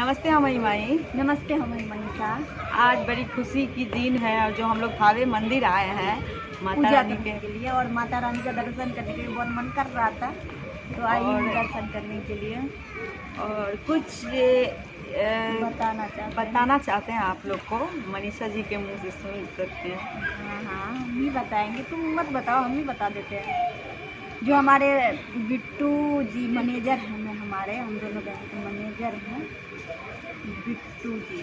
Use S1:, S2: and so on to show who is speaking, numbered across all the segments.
S1: नमस्ते हमारी माई।
S2: नमस्ते हमारी मनीषा।
S1: आज बड़ी खुशी की दिन है और जो हम लोग थावे मंदिर आए हैं माता रानी
S2: के लिए और माता रानी का दर्शन करने के लिए बहुत मन कर रहा था, तो आई दर्शन करने के लिए।
S1: और कुछ बताना चाहते हैं आप लोग को, मनीषा जी के मुंह से सुन सकते हैं।
S2: हाँ, हम ही बताएंगे, तुम मत बताओ, हम ही बता देते हैं। जो हमारे बिट्टू जी मैनेजर हैं, हमारे हम दोनों बहन के मैनेजर हैं बिट्टू जी।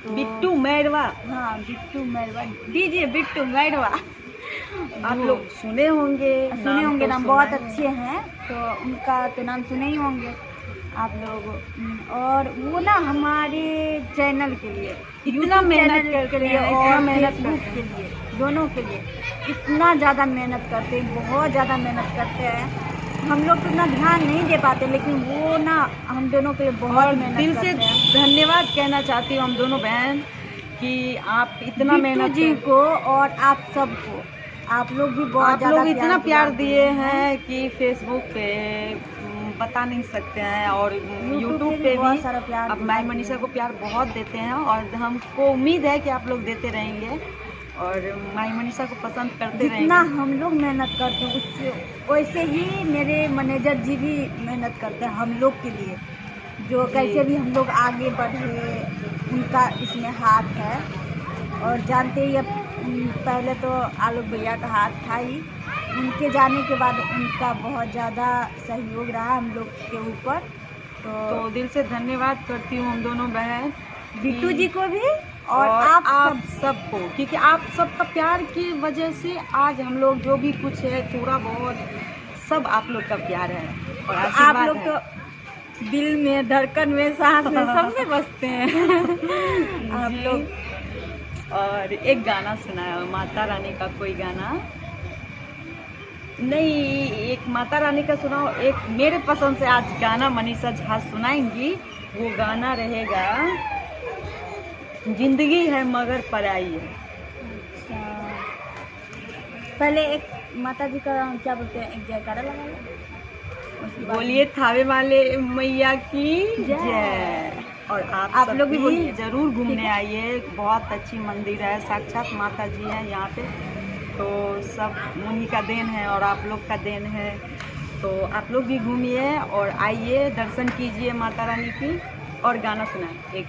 S2: तो
S1: बिट्टू मैरवा,
S2: हाँ बिट्टू मैरवा, डीजे बिट्टू मैरवा।
S1: आप लोग सुने होंगे
S2: नाम बहुत अच्छे हैं, तो उनका तो नाम सुने ही होंगे आप लोग। और वो ना हमारे चैनल के लिए
S1: इतना मेहनत
S2: के लिए और फेसबुक के लिए, दोनों के लिए इतना ज़्यादा मेहनत करते हैं, बहुत ज़्यादा मेहनत करते हैं। हम लोग तो इतना ध्यान नहीं दे पाते, लेकिन वो ना हम दोनों के लिए बहुत मेहनत
S1: दिल से धन्यवाद कहना चाहती हूँ हम दोनों बहन कि आप इतना मेहनत
S2: जी को और आप सबको, आप लोग भी बहुत ज़्यादा
S1: इतना प्यार दिए हैं कि फेसबुक पे बता नहीं सकते हैं, और यूट्यूब पे भी आप माई मनीषा को प्यार बहुत देते हैं और हमको उम्मीद है कि आप लोग देते रहेंगे और माई मनीषा को पसंद करते रहेंगे।
S2: जितना हम लोग मेहनत करते हैं उससे वैसे ही मेरे मैनेजर जी भी मेहनत करते हैं हम लोग के लिए। जो कैसे भी हम लोग आगे बढ़े उनका इसमें हाथ है। और जानते ही, अब पहले तो आलोक भैया का हाथ था ही, उनके जाने के बाद उनका बहुत ज़्यादा सहयोग रहा हम लोग के ऊपर। तो
S1: दिल से धन्यवाद करती हूँ हम दोनों बहन,
S2: बिट्टू जी को भी और आप
S1: सबको, क्योंकि आप सबका प्यार की वजह से आज हम लोग जो भी कुछ है थोड़ा बहुत सब आप लोग का प्यार है और
S2: आप लोग तो दिल में, धड़कन में, सांस में, सब में बसते हैं आप लोग।
S1: और एक गाना सुनाया माता रानी का, कोई गाना नहीं, एक माता रानी का सुनाओ, एक मेरे पसंद से आज गाना मनीषा झा सुनाएंगी। वो गाना रहेगा जिंदगी है मगर पराई है।
S2: अच्छा, पहले एक माता जी का क्या बोलते हैं, एक जयकारा लगा लो,
S1: बोलिए थावे वाले मैया की जय। और आप लोग भी जरूर घूमने आइए, बहुत अच्छी मंदिर है, साक्षात माता जी है यहाँ पे। तो सब उन्हीं का देन है और आप लोग का देन है, तो आप लोग भी घूमिए और आइए, दर्शन कीजिए माता रानी की। और गाना सुनाए एक।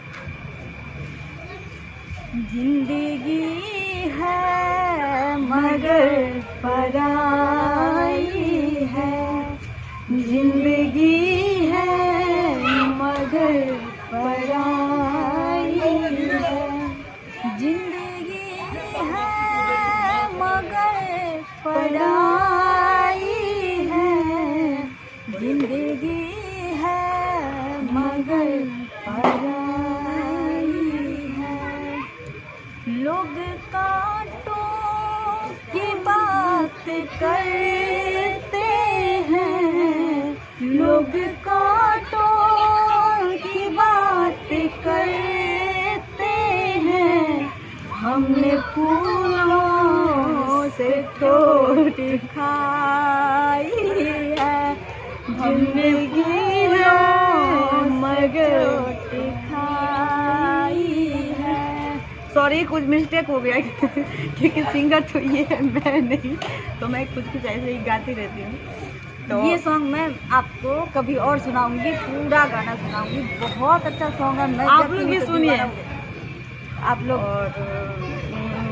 S2: जिंदगी है मगर पराई है, जिंदगी है मगर पराई है, जिंदगी है मगर पराई है, जिंदगी है मगर पराई है। लोग कांटों की बात करते हैं, लोग कांटों की बात करते हैं, हमने फूलों से तोड़ खाई है, जिंदगी मगर खाई है।
S1: सॉरी, कुछ मिस्टेक हो गया क्योंकि सिंगर तो ये है, मैं नहीं, तो मैं कुछ ऐसे ही गाती रहती हूँ। तो
S2: ये सॉन्ग मैं आपको कभी और सुनाऊंगी, पूरा गाना सुनाऊंगी, बहुत अच्छा सॉन्ग है। मैं
S1: आप लोग भी सुनिए,
S2: आप लोग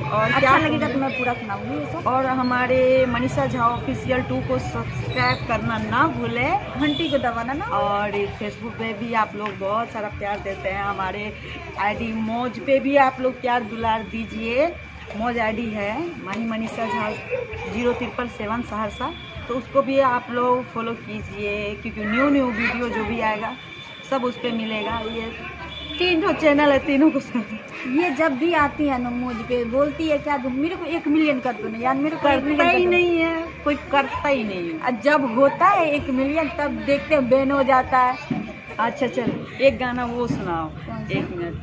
S2: और अच्छा लगेगा तो मैं पूरा सुनाऊंगी ये सब।
S1: और हमारे मनीषा झा ऑफिशियल 2 को सब्सक्राइब करना ना भूले,
S2: घंटी को दबाना ना।
S1: और फेसबुक पे भी आप लोग बहुत सारा प्यार देते हैं, हमारे आईडी मौज पे भी आप लोग प्यार दुलार दीजिए। मौज आईडी है माही मनीषा झा 077 सहरसा, तो उसको भी आप लोग फॉलो कीजिए, क्योंकि न्यू वीडियो जो भी आएगा सब उस पर मिलेगा। ये 3 चैनल है, तीनों को
S2: ये जब भी आती है ना मुझ पे बोलती है क्या मेरे को 1 मिलियन कर दो ना यार, मेरे को
S1: करता ही नहीं है, कोई करता ही नहीं है।
S2: जब होता है 1 मिलियन तब देखते हैं बैन हो जाता है।
S1: अच्छा चल, एक गाना वो सुनाओ, 1 मिनट।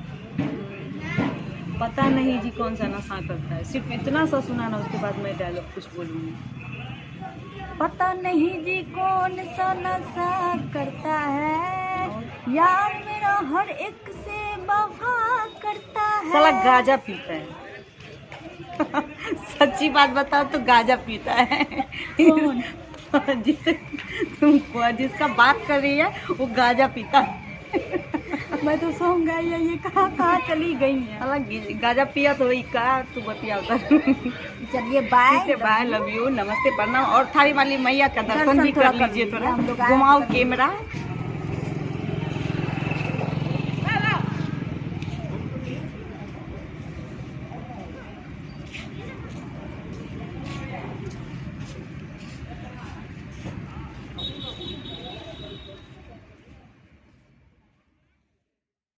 S1: पता नहीं जी कौन सा नशा करता है, सिर्फ इतना सा सुनाना, उसके बाद मैं डायलॉग कुछ बोलूँगी।
S2: पता नहीं जी कौन सा नशा करता है, यार मेरा न हर एक से वफा करता है।
S1: साला गाजा पीता है। सच्ची बात बताओ तो गाजा पीता है।
S2: कौन?
S1: जिसका बात कर रही है वो गाजा पीता है।
S2: मैं तो सो गई है, ये कहाँ चली गई है।
S1: साला गाजा पिया तो वही का तू बतिया उधर।
S2: चलिए बाय
S1: बाय, लव यू, नमस्ते, प्रणाम। और थारी वाली मैया का दर्शन भी
S2: थोड़ा
S1: कर लीजिए, थोड़ा
S2: हम लोग आए
S1: घुमाओ
S2: तो कर
S1: कैमरा।